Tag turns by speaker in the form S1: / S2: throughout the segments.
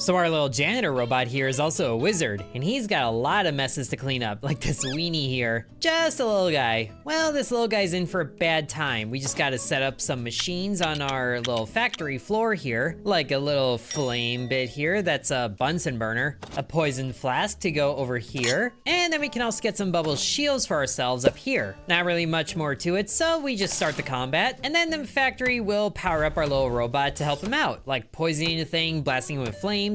S1: So our little janitor robot here is also a wizard, and he's got a lot of messes to clean up, like this weenie here. Just a little guy. Well, this little guy's in for a bad time. We just gotta set up some machines on our little factory floor here, like a little flame bit here that's a Bunsen burner, a poison flask to go over here, and then we can also get some bubble shields for ourselves up here. Not really much more to it, so we just start the combat, and then the factory will power up our little robot to help him out, like poisoning the thing, blasting him with flames,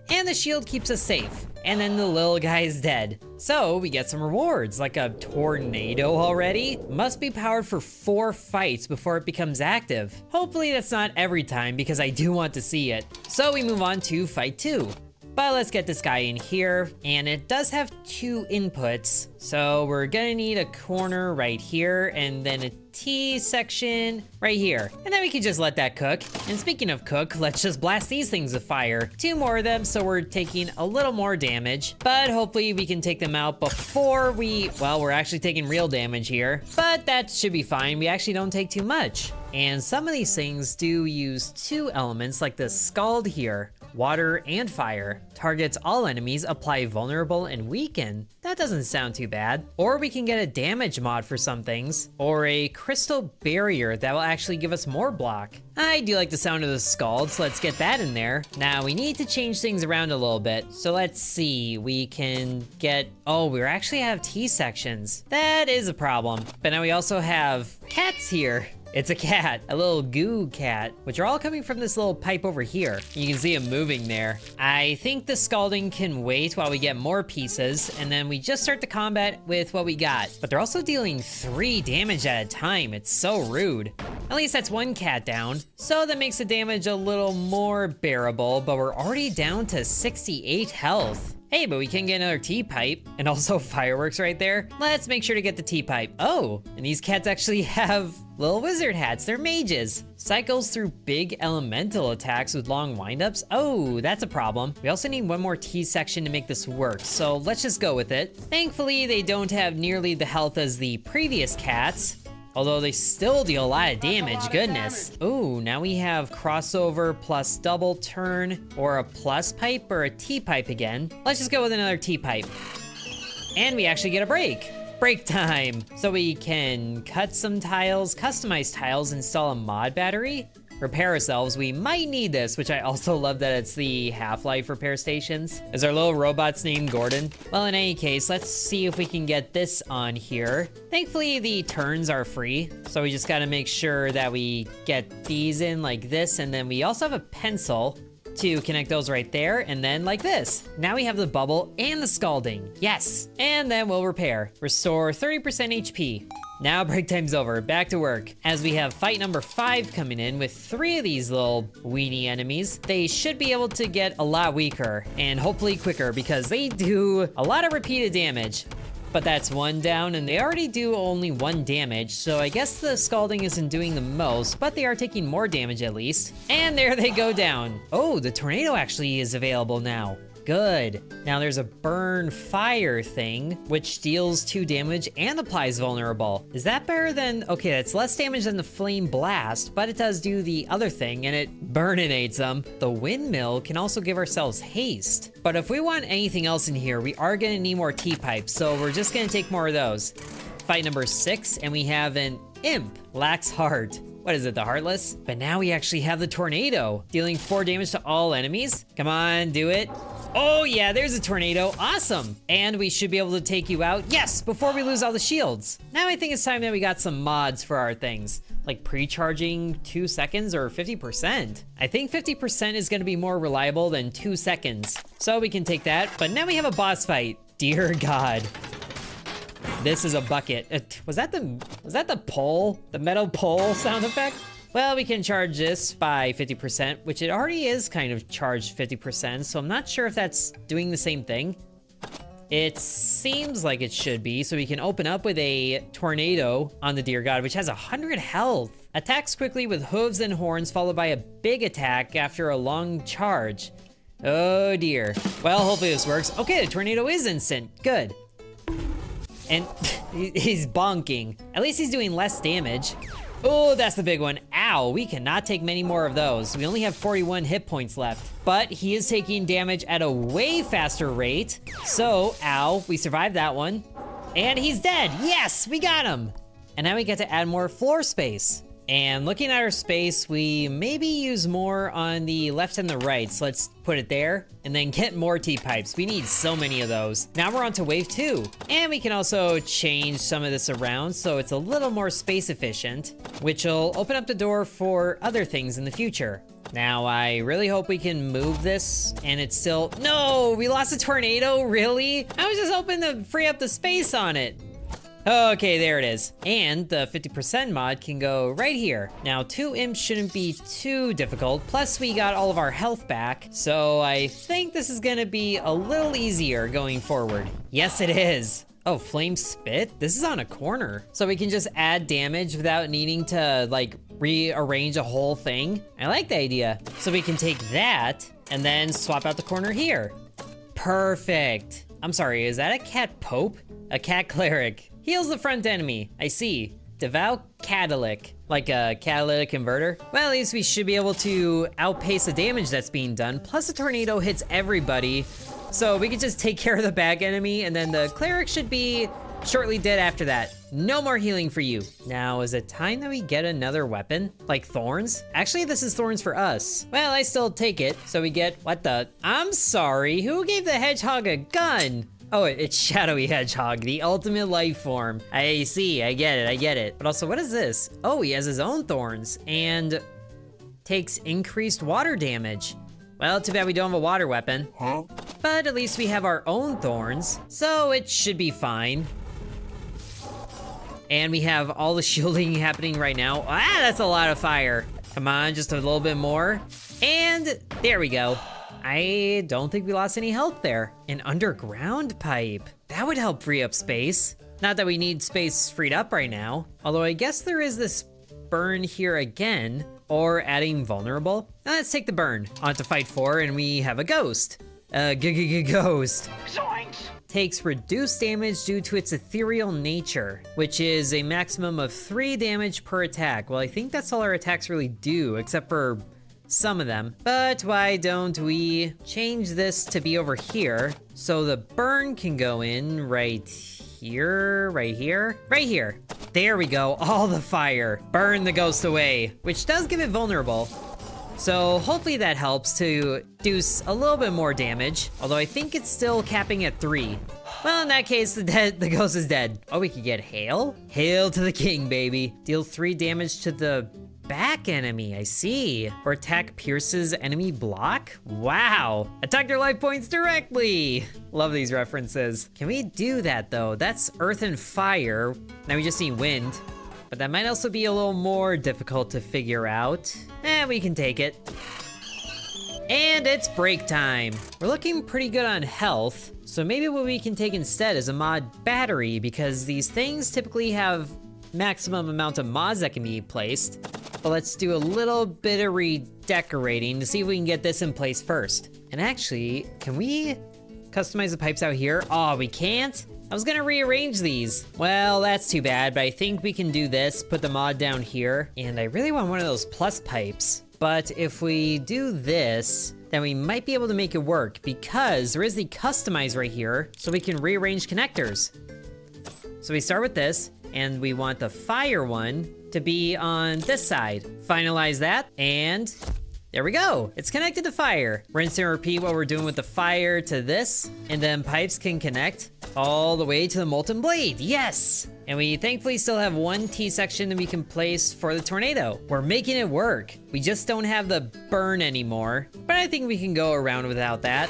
S1: and the shield keeps us safe. And then the little guy is dead. So we get some rewards, like a tornado already. Must be powered for 4 fights before it becomes active. Hopefully that's not every time because I do want to see it. So we move on to fight 2. But let's get this guy in here, and it does have 2 inputs. So we're gonna need a corner right here, and then a T section right here. And then we can just let that cook. And speaking of cook, let's just blast these things with fire. 2 more of them, so we're taking a little more damage. But hopefully we can take them out before we're actually taking real damage here. But that should be fine, we actually don't take too much. And some of these things do use 2 elements, like the scald here. Water and fire. Targets all enemies, apply vulnerable and weaken. That doesn't sound too bad. Or we can get a damage mod for some things. Or a crystal barrier that will actually give us more block. I do like the sound of the scald, so let's get that in there. Now we need to change things around a little bit. So let's see, we can get, we actually have T sections. That is a problem. But now we also have cats here. It's a cat, a little goo cat, which are all coming from this little pipe over here. You can see him moving there. I think the scalding can wait while we get more pieces, and then we just start the combat with what we got. But they're also dealing 3 damage at a time. It's so rude. At least that's 1 cat down. So that makes the damage a little more bearable, but we're already down to 68 health. Hey, but we can get another T-pipe, and also fireworks right there. Let's make sure to get the T-pipe. Oh, and these cats actually have little wizard hats. They're mages. Cycles through big elemental attacks with long windups. Oh, that's a problem. We also need 1 more T section to make this work, so let's just go with it. Thankfully, they don't have nearly the health as the previous cats. Although they still deal a lot of damage, goodness. Oh, now we have crossover plus double turn, or a plus pipe, or a T-pipe again. Let's just go with another T-pipe. And we actually get a break. Break time. So we can cut some tiles, customize tiles, install a mod battery, repair ourselves. We might need this, which I also love that it's the Half-Life repair stations. Is our little robot's named Gordon? Well, in any case, let's see if we can get this on here. Thankfully, the turns are free, so we just gotta make sure that we get these in like this, and then we also have a pencil to connect those right there, and then like this. Now we have the bubble and the scalding. Yes! And then we'll repair. Restore 30% HP. Now break time's over, back to work. As we have fight number 5 coming in with 3 of these little weenie enemies. They should be able to get a lot weaker, and hopefully quicker, because they do a lot of repeated damage. But that's 1 down, and they already do only 1 damage, so I guess the scalding isn't doing the most, but they are taking more damage at least. And there they go down. Oh, the tornado actually is available now. Good. Now there's a burn fire thing, which deals 2 damage and applies vulnerable. Is that better than, okay, that's less damage than the flame blast, but it does do the other thing, and it burninates them. The windmill can also give ourselves haste. But if we want anything else in here, we are gonna need more T-pipes, so we're just gonna take more of those. Fight number 6, and we have an imp, lacks heart. What is it, the Heartless? But now we actually have the tornado, dealing 4 damage to all enemies. Come on, do it. Oh yeah, there's a tornado, awesome. And we should be able to take you out, yes, before we lose all the shields. Now I think it's time that we got some mods for our things, like pre-charging 2 seconds or 50%. I think 50% is gonna be more reliable than 2 seconds. So we can take that, but now we have a boss fight. Dear God. This is a bucket. Was that the pole? The metal pole sound effect? Well, we can charge this by 50%, which it already is kind of charged 50%, so I'm not sure if that's doing the same thing. It seems like it should be, so we can open up with a tornado on the Dear God, which has 100 health. Attacks quickly with hooves and horns, followed by a big attack after a long charge. Oh dear. Well, hopefully this works. Okay, the tornado is instant. Good. And he's bonking. At least he's doing less damage. Oh, that's the big one. Ow, we cannot take many more of those. We only have 41 hit points left. But he is taking damage at a way faster rate. So, ow, we survived that one. And he's dead. Yes, we got him. And now we get to add more floor space. And looking at our space, we maybe use more on the left and the right. So let's put it there and then get more T-pipes. We need so many of those. Now we're on to wave 2. And we can also change some of this around so it's a little more space efficient, which will open up the door for other things in the future. Now, I really hope we can move this and it's still... No, we lost a tornado, really? I was just hoping to free up the space on it. Okay, there it is. And the 50% mod can go right here. Now, 2 imps shouldn't be too difficult. Plus, we got all of our health back. So I think this is gonna be a little easier going forward. Yes, it is. Oh, flame spit? This is on a corner. So we can just add damage without needing to, like, rearrange a whole thing. I like the idea. So we can take that and then swap out the corner here. Perfect. I'm sorry, is that a cat pope? A cat cleric. Heals the front enemy. I see. Devout catalytic. Like a catalytic converter? Well, at least we should be able to outpace the damage that's being done. Plus the tornado hits everybody. So we can just take care of the back enemy and then the cleric should be shortly dead after that. No more healing for you. Now, is it time that we get another weapon? Like thorns? Actually, this is thorns for us. Well, I still take it. So we get, what the? I'm sorry, who gave the hedgehog a gun? Oh, it's Shadowy Hedgehog, the ultimate life form. I see, I get it. But also, what is this? Oh, he has his own thorns and takes increased water damage. Well, too bad we don't have a water weapon. Huh? But at least we have our own thorns, so it should be fine. And we have all the shielding happening right now. Ah, that's a lot of fire. Come on, just a little bit more. And there we go. I don't think we lost any health there. An underground pipe. That would help free up space. Not that we need space freed up right now. Although I guess there is this burn here again. Or adding vulnerable. Now let's take the burn. On to fight 4 and we have a ghost. Ghost. Zoinks! Takes reduced damage due to its ethereal nature, which is a maximum of 3 damage per attack. Well, I think that's all our attacks really do, except for some of them. But why don't we change this to be over here so the burn can go in right here, right here. There we go, all the fire. Burn the ghost away, which does give it vulnerable. So hopefully that helps to do a little bit more damage, although I think it's still capping at 3. Well, in that case, the ghost is dead. Oh, we could get hail? Hail to the king, baby. Deal 3 damage to the back enemy, I see. Or attack pierces enemy block? Wow. Attack their life points directly. Love these references. Can we do that though? That's earth and fire. Now we just need wind. But that might also be a little more difficult to figure out. We can take it. And it's break time. We're looking pretty good on health. So maybe what we can take instead is a mod battery, because these things typically have maximum amount of mods that can be placed. But let's do a little bit of redecorating to see if we can get this in place first. And actually, can we customize the pipes out here? Oh, we can't? I was gonna rearrange these. Well, that's too bad, but I think we can do this, put the mod down here. And I really want one of those plus pipes. But if we do this, then we might be able to make it work, because there is the customize right here, so we can rearrange connectors. So we start with this, and we want the fire one to be on this side. Finalize that, and there we go. It's connected to fire. Rinse and repeat what we're doing with the fire to this, and then pipes can connect all the way to the molten blade. Yes! And we thankfully still have 1 T-section that we can place for the tornado. We're making it work. We just don't have the burn anymore, but I think we can go around without that.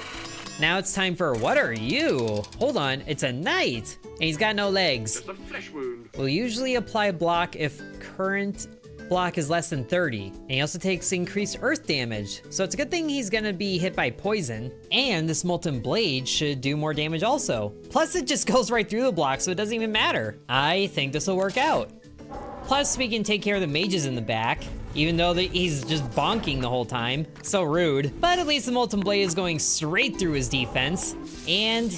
S1: Now it's time for, what are you? Hold on, it's a knight, and he's got no legs.
S2: Just a flesh wound.
S1: We'll usually apply block if current block is less than 30. And he also takes increased earth damage. So it's a good thing he's gonna be hit by poison. And this molten blade should do more damage also. Plus it just goes right through the block, so it doesn't even matter. I think this will work out. Plus we can take care of the mages in the back, even though he's just bonking the whole time. So rude. But at least the molten blade is going straight through his defense. And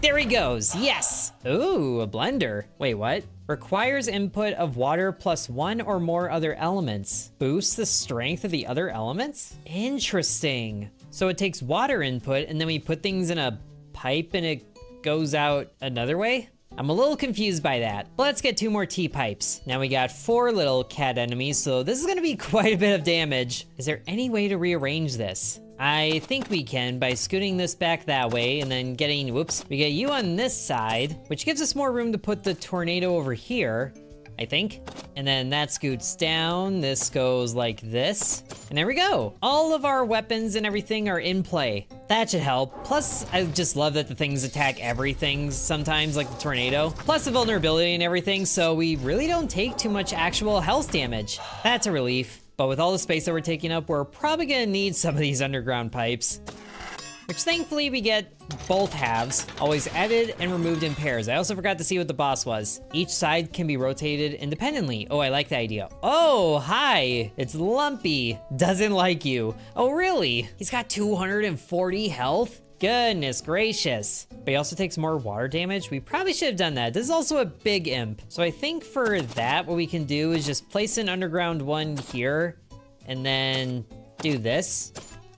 S1: there he goes, yes. Ooh, a blender. Wait, what? Requires input of water plus 1 or more other elements. Boosts the strength of the other elements? Interesting. So it takes water input and then we put things in a pipe and it goes out another way? I'm a little confused by that. But let's get 2 more T-pipes. Now we got 4 little cat enemies, so this is gonna be quite a bit of damage. Is there any way to rearrange this? I think we can by scooting this back that way and then getting, whoops, we get you on this side, which gives us more room to put the tornado over here, I think. And then that scoots down, this goes like this, and there we go. All of our weapons and everything are in play. That should help. Plus, I just love that the things attack everything sometimes, like the tornado. Plus the vulnerability and everything, so we really don't take too much actual health damage. That's a relief. But with all the space that we're taking up, we're probably gonna need some of these underground pipes. Which thankfully we get both halves, always added and removed in pairs. I also forgot to see what the boss was. Each side can be rotated independently. Oh, I like the idea. Oh, hi, it's Lumpy. Doesn't like you. Oh, really? He's got 240 health? Goodness gracious. But he also takes more water damage. We probably should have done that. This is also a big imp. So I think for that, what we can do is just place an underground one here and then do this.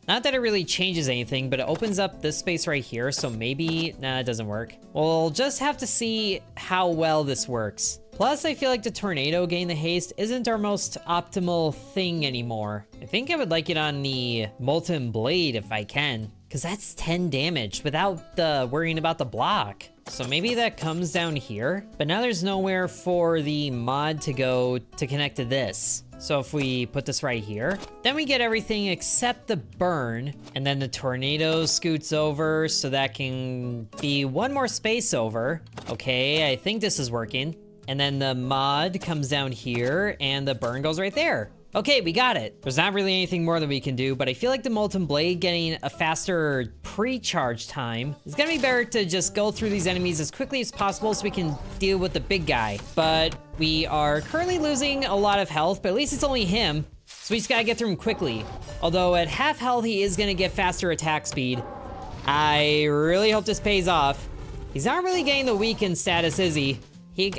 S1: Not that it really changes anything, but it opens up this space right here. So maybe, nah, it doesn't work. We'll just have to see how well this works. Plus, I feel like the tornado getting the haste isn't our most optimal thing anymore. I think I would like it on the molten blade if I can, because that's 10 damage without the worrying about the block. So maybe that comes down here, but now there's nowhere for the mod to go to connect to this. So if we put this right here, then we get everything except the burn, and then the tornado scoots over, so that can be 1 more space over. Okay, I think this is working. And then the mod comes down here, and the burn goes right there. Okay, we got it. There's not really anything more that we can do, but I feel like the Molten Blade getting a faster pre-charge time is gonna be better to just go through these enemies as quickly as possible so we can deal with the big guy. But we are currently losing a lot of health, but at least it's only him, so we just gotta get through him quickly. Although at half health, he is gonna get faster attack speed. I really hope this pays off. He's not really getting the weakened status, is he?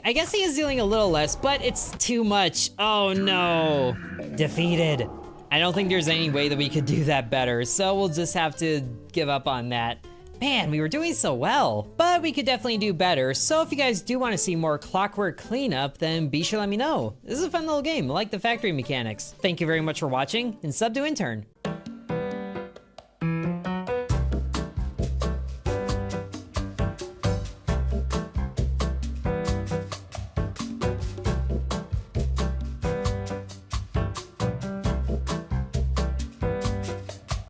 S1: I guess he is dealing a little less, but it's too much. Oh no. Defeated. I don't think there's any way that we could do that better, so we'll just have to give up on that. Man, we were doing so well, but we could definitely do better. So if you guys do want to see more Clockwork Cleanup, then be sure to let me know. This is a fun little game. I like the factory mechanics. Thank you very much for watching, and sub to Intern.